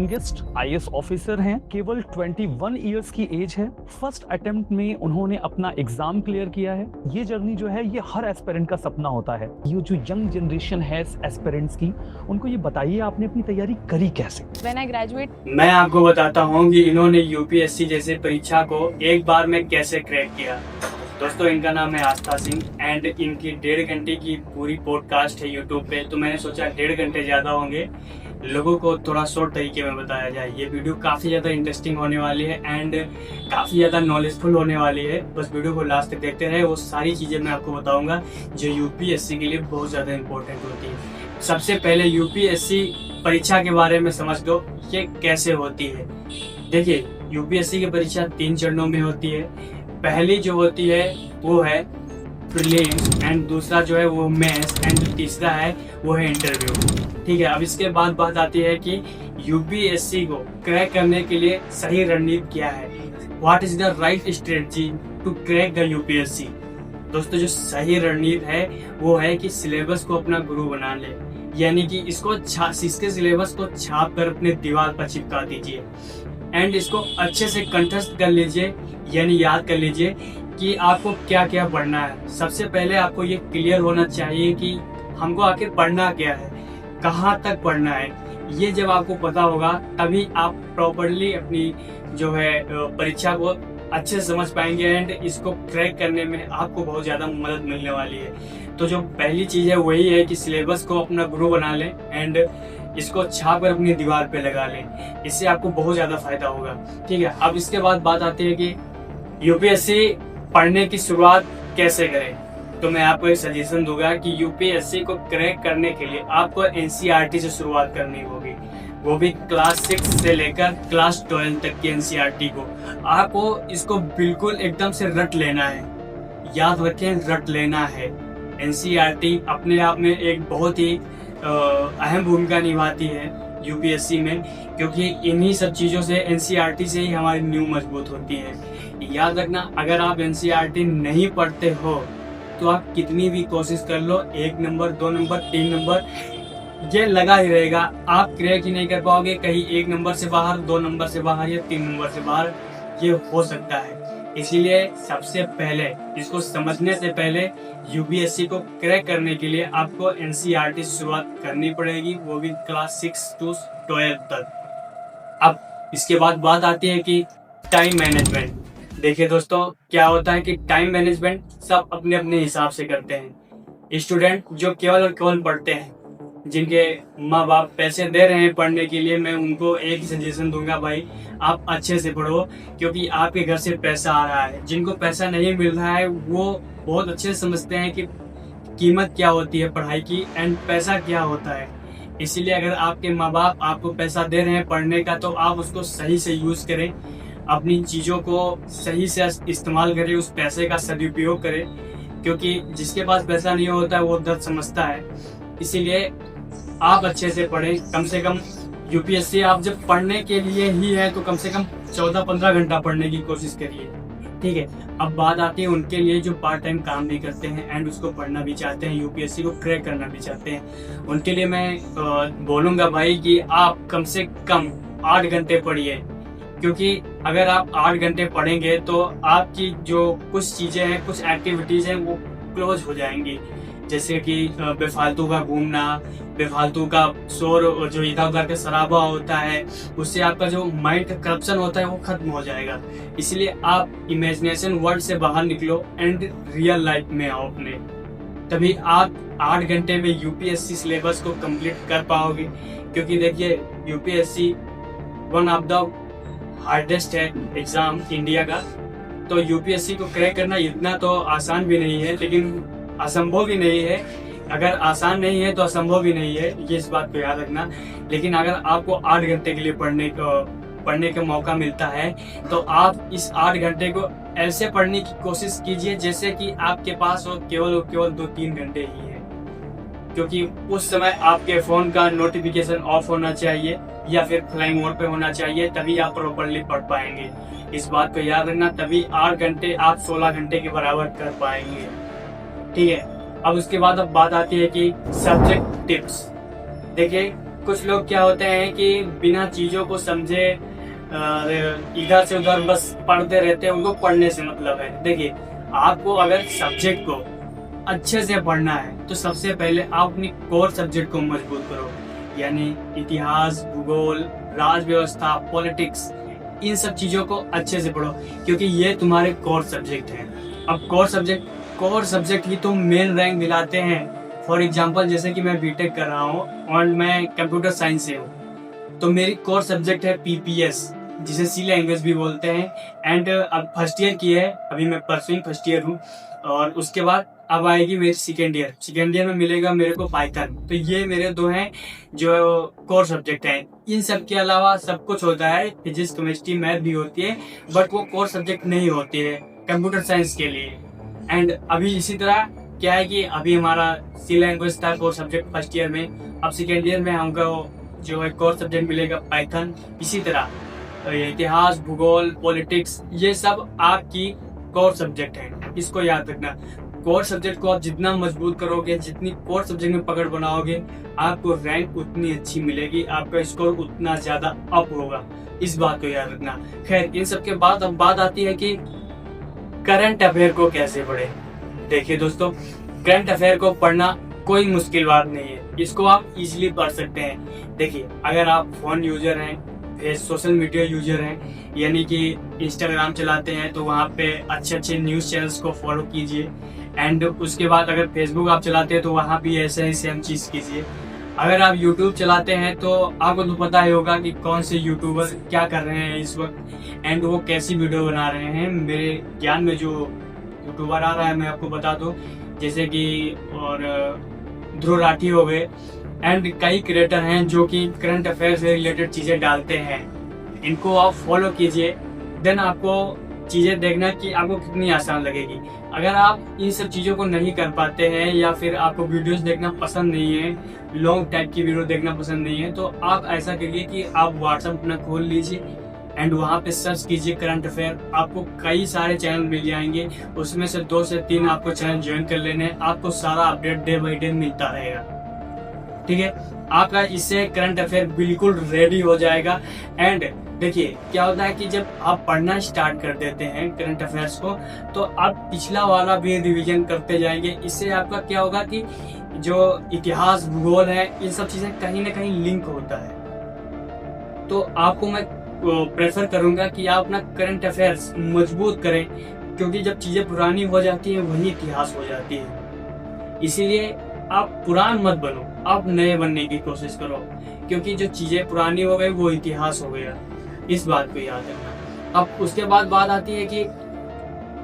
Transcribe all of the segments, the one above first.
Youngest IAS officer हैं, केवल 21 years की एज है। फर्स्ट अटेम्प्ट में उन्होंने अपना एग्जाम क्लियर किया है। ये जर्नी जो है ये हर एस्पिरेंट का सपना होता है। ये जो यंग जनरेशन है एस्पिरेंट्स की, उनको ये बताइए आपने अपनी तैयारी करी कैसे? When I graduate, मैं आपको बताता हूँ कि इन्होंने यूपीएससी जैसे परीक्षा को एक बार में कैसे क्रैक किया। दोस्तों, इनका नाम है आस्था सिंह एंड इनकी 1.5 घंटे की पूरी पॉडकास्ट है यूट्यूब पे। तो मैंने सोचा 1.5 घंटे ज़्यादा होंगे, लोगों को थोड़ा शॉर्ट तरीके में बताया जाए। ये वीडियो काफ़ी ज़्यादा इंटरेस्टिंग होने वाली है एंड काफ़ी ज़्यादा नॉलेजफुल होने वाली है। बस वीडियो को लास्ट तक देखते रहे, वो सारी चीज़ें मैं आपको बताऊंगा जो यूपीएससी के लिए बहुत ज़्यादा इंपॉर्टेंट होती है। सबसे पहले यूपीएससी परीक्षा के बारे में समझ लो ये कैसे होती है। देखिए, यूपीएससी की परीक्षा 3 चरणों में होती है। पहली जो होती है वो है प्रीलिम्स एंड दूसरा जो है वो मेंस एंड तीसरा है वो है इंटरव्यू। ठीक है, अब इसके बाद बात आती है कि यूपीएससी को क्रैक करने के लिए सही रणनीति क्या है। What is the right strategy to crack the UPSC. दोस्तों, जो सही रणनीति है वो है कि सिलेबस को अपना गुरु बना ले, यानी कि इसके सिलेबस को छाप कर अपने दीवार पर चिपका दीजिए एंड इसको अच्छे से कंठस्थ कर लीजिए, यानी याद कर लीजिए कि आपको क्या क्या पढ़ना है। सबसे पहले आपको ये क्लियर होना चाहिए कि हमको आखिर पढ़ना क्या है, कहाँ तक पढ़ना है। ये जब आपको पता होगा तभी आप प्रॉपरली अपनी जो है परीक्षा को अच्छे से समझ पाएंगे एंड इसको क्रैक करने में आपको बहुत ज़्यादा मदद मिलने वाली है। तो जो पहली चीज़ है वही है कि सिलेबस को अपना गुरु बना लें एंड इसको छाप कर अपनी दीवार पे लगा लें। इससे आपको बहुत ज़्यादा फायदा होगा। ठीक है, अब इसके बाद बात आती है कि यूपीएससी पढ़ने की शुरुआत कैसे करें। तो मैं आपको एक सजेशन दूंगा कि यूपीएससी को क्रैक करने के लिए आपको एनसीईआरटी से शुरुआत करनी होगी, वो भी क्लास 6 से लेकर क्लास 12 तक की एनसीईआरटी को आपको इसको बिल्कुल एकदम से रट लेना है। याद रखें, रट लेना है। एनसीईआरटी अपने आप में एक बहुत ही अहम भूमिका निभाती है यूपीएससी में, क्योंकि इन्हीं सब चीज़ों से एनसीईआरटी से ही हमारी नींव मजबूत होती है। याद रखना, अगर आप एनसीईआरटी नहीं पढ़ते हो तो आप कितनी भी कोशिश कर लो, 1 नंबर 2 नंबर 3 नंबर ये लगा ही रहेगा। आप क्रैक ही नहीं कर पाओगे, कहीं 1 नंबर से बाहर, 2 नंबर से बाहर या 3 नंबर से बाहर ये हो सकता है। इसीलिए सबसे पहले इसको समझने से पहले यूपीएससी को क्रैक करने के लिए आपको एनसीईआरटी से शुरुआत करनी पड़ेगी, वो भी क्लास 6 to 12 तक। अब इसके बाद बात आती है कि टाइम मैनेजमेंट। देखिए दोस्तों, क्या होता है कि टाइम मैनेजमेंट सब अपने अपने हिसाब से करते हैं। स्टूडेंट जो केवल और केवल पढ़ते हैं, जिनके माँ बाप पैसे दे रहे हैं पढ़ने के लिए, मैं उनको एक ही सजेशन दूंगा, भाई आप अच्छे से पढ़ो, क्योंकि आपके घर से पैसा आ रहा है। जिनको पैसा नहीं मिल रहा है वो बहुत अच्छे से समझते हैं कि कीमत क्या होती है पढ़ाई की एंड पैसा क्या होता है। इसीलिए अगर आपके माँ बाप आपको पैसा दे रहे हैं पढ़ने का तो आप उसको सही से यूज करें, अपनी चीज़ों को सही से इस्तेमाल करें, उस पैसे का सदुपयोग करें, क्योंकि जिसके पास पैसा नहीं होता है वो दर्द समझता है। इसीलिए आप अच्छे से पढ़ें। कम से कम यूपीएससी आप जब पढ़ने के लिए ही है तो कम से कम 14-15 घंटा पढ़ने की कोशिश करिए। ठीक है, अब बात आती है उनके लिए जो पार्ट टाइम काम भी करते हैं एंड उसको पढ़ना भी चाहते हैं, यूपीएससी को क्रैक करना भी चाहते हैं। उनके लिए मैं बोलूँगा भाई कि आप कम से कम 8 घंटे पढ़िए, क्योंकि अगर आप 8 घंटे पढ़ेंगे तो आपकी जो कुछ चीज़ें हैं, कुछ एक्टिविटीज़ हैं वो क्लोज हो जाएंगी। जैसे कि बेफालतू का घूमना, बेफालतू का शोर, जो इधर उधर का शराबा होता है, उससे आपका जो माइंड का करप्शन होता है वो खत्म हो जाएगा। इसलिए आप इमेजिनेशन वर्ल्ड से बाहर निकलो एंड रियल लाइफ में आओ अपने, तभी आप 8 घंटे में यूपीएससी सिलेबस को कंप्लीट कर पाओगे। क्योंकि देखिए, UPSC one of the hardest है एग्जाम इंडिया का। तो यूपीएससी को क्रैक करना इतना तो आसान भी नहीं है, लेकिन असंभव भी नहीं है। अगर आसान नहीं है तो असंभव भी नहीं है, ये इस बात को याद रखना। लेकिन अगर आपको 8 घंटे के लिए पढ़ने का मौका मिलता है तो आप इस 8 घंटे को ऐसे पढ़ने की कोशिश कीजिए जैसे कि आपके पास हो केवल 2-3 घंटे ही है, क्योंकि उस समय आपके फोन का नोटिफिकेशन ऑफ होना चाहिए या फिर फ्लाइंग मोड पे होना चाहिए, तभी आप प्रॉपरली पढ़ पाएंगे। इस बात को याद रखना, तभी 8 घंटे आप 16 घंटे के बराबर कर पाएंगे। ठीक है, अब उसके बाद अब बात आती है कि सब्जेक्ट टिप्स। देखिए, कुछ लोग क्या होते हैं कि बिना चीजों को समझे इधर से उधर बस पढ़ते रहते हैं, उनको पढ़ने से मतलब है। देखिए, आपको अगर सब्जेक्ट को अच्छे से पढ़ना है तो सबसे पहले आप अपनी कोर सब्जेक्ट को मजबूत करो, यानी इतिहास, भूगोल, राज व्यवस्था, पॉलिटिक्स, इन सब चीजों को अच्छे से पढ़ो, क्योंकि ये तुम्हारे कोर सब्जेक्ट हैं। अब कोर सब्जेक्ट ही तो मेन रैंक दिलाते हैं। फॉर एग्जांपल, जैसे कि मैं बीटेक कर रहा हूँ और मैं कंप्यूटर साइंस से हूँ, तो मेरी कोर सब्जेक्ट है पीपीएस, जिसे सी लैंग्वेज भी बोलते हैं। एंड अब फर्स्ट ईयर की है, अभी मैं परसुइंग फर्स्ट ईयर हूँ, और उसके बाद अब आएगी मेरी सेकेंड ईयर में मिलेगा मेरे को पाइथन। तो ये मेरे दो हैं जो कोर सब्जेक्ट हैं। इन सब के अलावा सब कुछ होता है, फिजिक्स, केमिस्ट्री, मैथ भी होती है, बट वो कोर सब्जेक्ट नहीं होती है कंप्यूटर साइंस के लिए। एंड अभी इसी तरह क्या है कि अभी हमारा सी लैंग्वेज था कोर सब्जेक्ट फर्स्ट ईयर में, अब सेकेंड ईयर में हमको जो है कोर सब्जेक्ट मिलेगा पाइथन। इसी तरह इतिहास, भूगोल, पॉलिटिक्स, ये सब आपकी कोर सब्जेक्ट हैं, इसको याद रखना। कोर सब्जेक्ट को आप जितना मजबूत करोगे, जितनी कोर सब्जेक्ट में पकड़ बनाओगे, आपको रैंक उतनी अच्छी मिलेगी, आपका स्कोर उतना ज्यादा अप होगा, इस बात को याद रखना। खैर, इन सब के बाद अब बात आती है कि करंट अफेयर को कैसे पढ़े। देखिए दोस्तों, करंट अफेयर को पढ़ना कोई मुश्किल बात नहीं है, इसको आप इजीली पढ़ सकते हैं। देखिए, अगर आप फोन यूजर हैं, सोशल मीडिया यूजर हैं, यानी कि इंस्टाग्राम चलाते हैं, तो वहाँ पे अच्छे अच्छे न्यूज़ चैनल्स को फॉलो कीजिए। एंड उसके बाद अगर फेसबुक आप चलाते हैं तो वहाँ भी ऐसे ही सेम चीज़ कीजिए। अगर आप यूट्यूब चलाते हैं तो आपको तो पता ही होगा कि कौन से यूट्यूबर क्या कर रहे हैं इस वक्त, एंड वो कैसी वीडियो बना रहे हैं। मेरे ज्ञान में जो यूट्यूबर आ रहा है मैं आपको बता दूं, जैसे कि और ध्रुव राठी हो गए, एंड कई क्रिएटर हैं जो कि करंट अफेयर से रिलेटेड चीजें डालते हैं। इनको आप फॉलो कीजिए, देन आपको चीजें देखना कि आपको कितनी आसान लगेगी। अगर आप इन सब चीजों को नहीं कर पाते हैं, या फिर आपको वीडियोस देखना पसंद नहीं है, लॉन्ग टाइप की वीडियो देखना पसंद नहीं है, तो आप ऐसा करिए कि आप व्हाट्सएप अपना खोल लीजिए एंड वहाँ पे सर्च कीजिए करंट अफेयर। आपको कई सारे चैनल मिल जाएंगे, उसमें से 2 से 3 आपको चैनल ज्वाइन कर लेने हैं, आपको सारा अपडेट डे बाई डे मिलता रहेगा। ठीक है, आपका इससे करंट अफेयर बिल्कुल रेडी हो जाएगा। एंड देखिए, क्या होता है कि जब आप पढ़ना स्टार्ट कर देते हैं करंट अफेयर्स को, तो आप पिछला वाला भी रिवीजन करते जाएंगे। इससे आपका क्या होगा कि जो इतिहास, भूगोल है, इन सब चीजें कहीं ना कहीं लिंक होता है। तो आपको मैं प्रेफर करूंगा कि आप अपना करंट अफेयर्स मजबूत करें, क्योंकि जब चीजें पुरानी हो जाती हैं वही इतिहास हो जाती है। इसीलिए आप पुरान मत बनो, आप नए बनने की कोशिश करो, क्योंकि जो चीजें पुरानी हो गई वो इतिहास हो गया, इस बात को याद रखना। अब उसके बाद बात आती है कि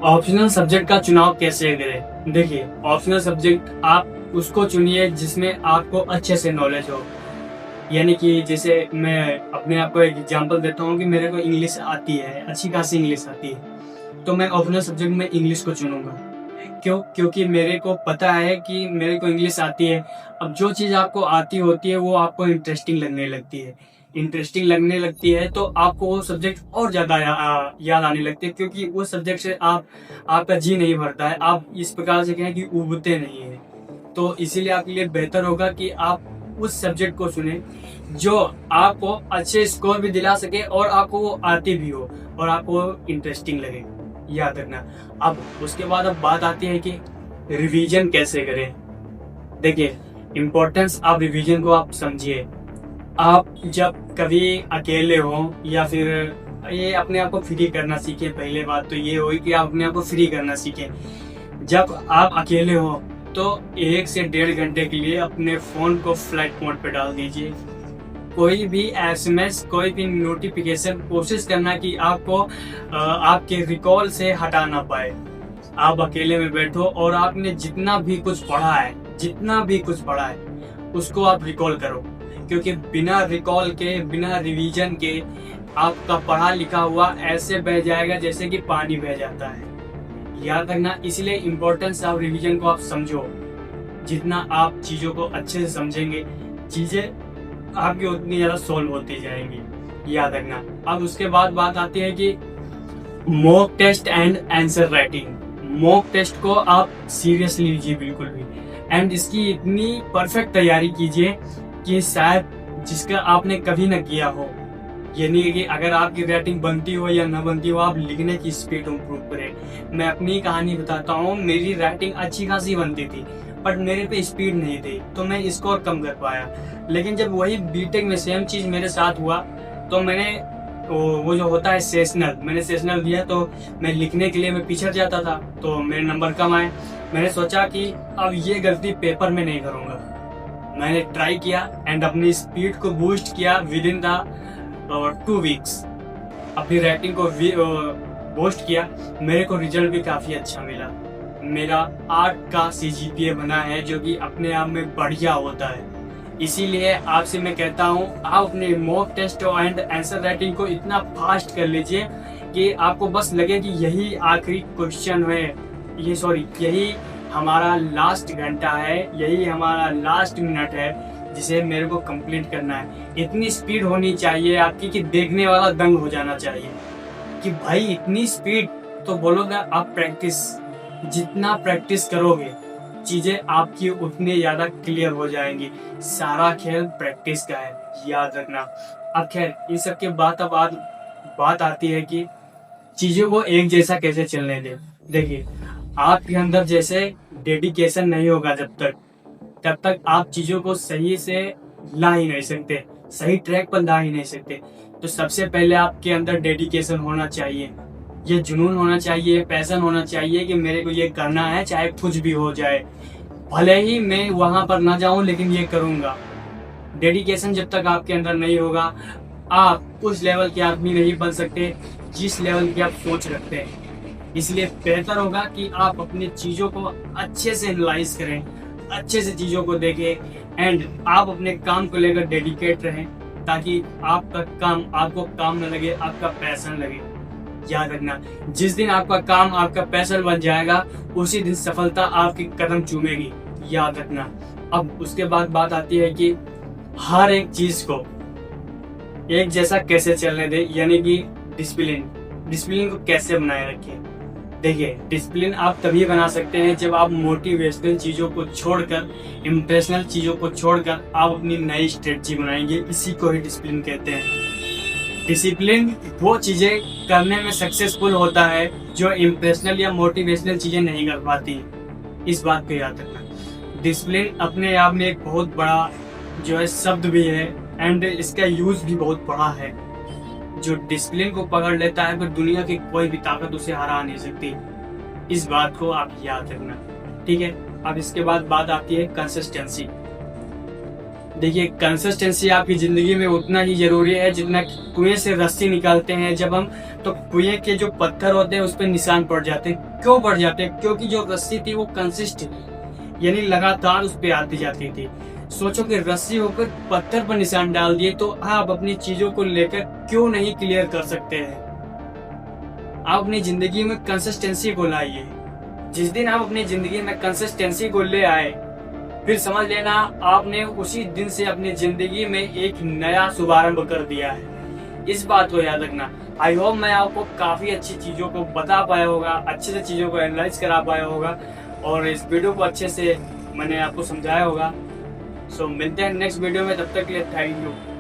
ऑप्शनल सब्जेक्ट का चुनाव कैसे करें। देखिए, ऑप्शनल सब्जेक्ट आप उसको चुनिए जिसमें आपको अच्छे से नॉलेज हो। यानी कि जैसे मैं अपने आप को एक एग्जांपल देता हूँ कि मेरे को इंग्लिश आती है, अच्छी खासी इंग्लिश आती है, तो मैं ऑप्शनल सब्जेक्ट में इंग्लिश को चुनूंगा। क्यों? क्योंकि मेरे को पता है कि मेरे को इंग्लिश आती है। अब जो चीज़ आपको आती होती है वो आपको इंटरेस्टिंग लगने लगती है, तो आपको वो सब्जेक्ट और ज़्यादा याद आने लगती है, क्योंकि उस सब्जेक्ट से आपका जी नहीं भरता है, आप इस प्रकार से कहें कि उबते नहीं है। तो इसीलिए आपके लिए बेहतर होगा कि आप उस सब्जेक्ट को चुने जो आपको अच्छे स्कोर भी दिला सके और आपको वो आती भी हो और आपको इंटरेस्टिंग लगे, याद रखना। अब उसके बाद अब बात आती है कि रिवीजन कैसे करें। देखिए, इम्पोर्टेंस आप रिवीजन को आप समझिए। आप जब कभी अकेले हो या फिर ये अपने आप को फ्री करना सीखें। पहले बात तो ये हुई कि आप अपने आप को फ्री करना सीखें। जब आप अकेले हो तो 1 से 1.5 घंटे के लिए अपने फोन को फ्लाइट मोड पे डाल दीजिए। कोई भी एसएमएस, कोई भी नोटिफिकेशन कोशिश करना कि आपको आपके रिकॉल से हटा ना पाए। आप अकेले में बैठो और आपने जितना भी कुछ पढ़ा है उसको आप रिकॉल करो, क्योंकि बिना रिकॉल के, बिना रिवीजन के आपका पढ़ा लिखा हुआ ऐसे बह जाएगा जैसे कि पानी बह जाता है, याद रखना। इसलिए इम्पोर्टेंस ऑफ रिवीजन को आप समझो। जितना आप चीजों को अच्छे से समझेंगे, चीजें आपकी उतनी ज्यादा सॉल्व होती जाएंगी, याद रखना। अब उसके बाद बात आती है कि mock test and answer writing. Mock test को आप सीरियसली लीजिए बिल्कुल भी, एंड इसकी इतनी परफेक्ट तैयारी कीजिए कि शायद जिसका आपने कभी ना किया हो। ये नहीं कि अगर आपकी राइटिंग बनती हो या ना बनती हो, आप लिखने की स्पीड इम्प्रूव करें। मैं अपनी कहानी बताता हूँ, मेरी राइटिंग अच्छी खासी बनती थी बट मेरे पे स्पीड नहीं थी, तो मैं स्कोर कम कर पाया। लेकिन जब वही बीटेक में सेम चीज मेरे साथ हुआ, तो मैंने वो जो होता है सेशनल, मैंने सेशनल दिया, तो मैं लिखने के लिए मैं पिछड़ जाता था, तो मेरे नंबर कम आए। मैंने सोचा कि अब ये गलती पेपर में नहीं करूंगा। मैंने ट्राई किया एंड अपनी स्पीड को बूस्ट किया विद इन द 2 वीक्स। अपनी राइटिंग को बूस्ट किया, मेरे को रिजल्ट भी काफी अच्छा मिला। मेरा 8 का CGPA बना है, जो कि अपने आप में बढ़िया होता है। इसीलिए आपसे मैं कहता हूँ, आप अपने mock test and answer writing को इतना फास्ट कर लीजिए कि आपको बस लगे कि यही आखिरी क्वेश्चन है, यही हमारा लास्ट घंटा है, यही हमारा लास्ट मिनट है जिसे मेरे को कंप्लीट करना है। इतनी स्पीड होनी चाहिए आपकी कि देखने वाला दंग हो जाना चाहिए कि भाई इतनी स्पीड। तो बोलोगे आप प्रैक्टिस, जितना प्रैक्टिस करोगे चीजें आपकी उतनी ज्यादा क्लियर हो जाएंगी। सारा खेल प्रैक्टिस का है, याद रखना। अब खैर इन सब के बात आती है कि चीजों को एक जैसा कैसे चलने दे। देखिए, आपके अंदर जैसे डेडिकेशन नहीं होगा तब तक आप चीजों को सही से ला ही नहीं सकते, सही ट्रैक पर ला ही नहीं सकते। तो सबसे पहले आपके अंदर डेडिकेशन होना चाहिए, ये जुनून होना चाहिए, पैशन होना चाहिए कि मेरे को ये करना है, चाहे कुछ भी हो जाए, भले ही मैं वहां पर ना जाऊं लेकिन ये करूंगा। डेडिकेशन जब तक आपके अंदर नहीं होगा, आप उस लेवल के आदमी नहीं बन सकते जिस लेवल की आप सोच रखते हैं। इसलिए बेहतर होगा कि आप अपनी चीजों को अच्छे से एनालाइज करें, अच्छे से चीजों को देखें एंड आप अपने काम को लेकर डेडिकेट रहें, ताकि आपका काम आपको काम न लगे, आपका पैशन लगे। याद रखना, जिस दिन आपका काम आपका पैशन बन जाएगा, उसी दिन सफलता आपकी कदम चूमेगी। याद रखना। अब उसके बाद बात आती है कि हर एक चीज को एक जैसा कैसे चलने दे, यानी कि डिसिप्लिन को कैसे बनाए रखें। देखिए, डिसिप्लिन आप तभी बना सकते हैं जब आप मोटिवेशनल चीजों को छोड़कर, इम्प्रेशनल चीजों को छोड़कर आप अपनी नई स्ट्रेटजी बनाएंगे। इसी को ही डिसिप्लिन कहते हैं। डिसिप्लिन वो चीजें करने में सक्सेसफुल होता है जो इम्प्रेशनल या मोटिवेशनल चीजें नहीं कर पाती। इस बात को याद रखना। डिसिप्लिन अपने आप में एक बहुत बड़ा जो है शब्द भी है एंड इसका यूज भी बहुत बड़ा है। जो डिसिप्लिन को पकड़ लेता है, फिर दुनिया की कोई भी ताकत उसे हरा नहीं सकती। इस बात को आप याद रखना, ठीक है। अब इसके बाद बात आती है कंसिस्टेंसी। देखिए, कंसिस्टेंसी आपकी जिंदगी में उतना ही जरूरी है जितना कुएं से रस्सी निकालते हैं जब हम, तो कुएं के जो पत्थर होते हैं उस पर निशान पड़ जाते हैं। क्यों पड़ जाते हैं? क्योंकि जो रस्सी थी वो कंसिस्टेंट, यानी लगातार उस पर आती जाती थी। सोचो कि रस्सी होकर पत्थर पर निशान डाल दिए, तो आप अपनी चीजों को लेकर क्यों नहीं क्लियर कर सकते हैं? आप अपनी जिंदगी में कंसिस्टेंसी को लाइए। जिस दिन आप अपनी जिंदगी में कंसिस्टेंसी को ले आए, फिर समझ लेना आपने उसी दिन से अपनी जिंदगी में एक नया शुभारंभ कर दिया है। इस बात को याद रखना। आई होप मैं आपको काफी अच्छी चीजों को बता पाया होगा, अच्छे से चीजों को एनालाइज करा पाया होगा और इस वीडियो को अच्छे से मैंने आपको समझाया होगा। सो मिलते हैं नेक्स्ट वीडियो में, तब तक के लिए थैंक यू।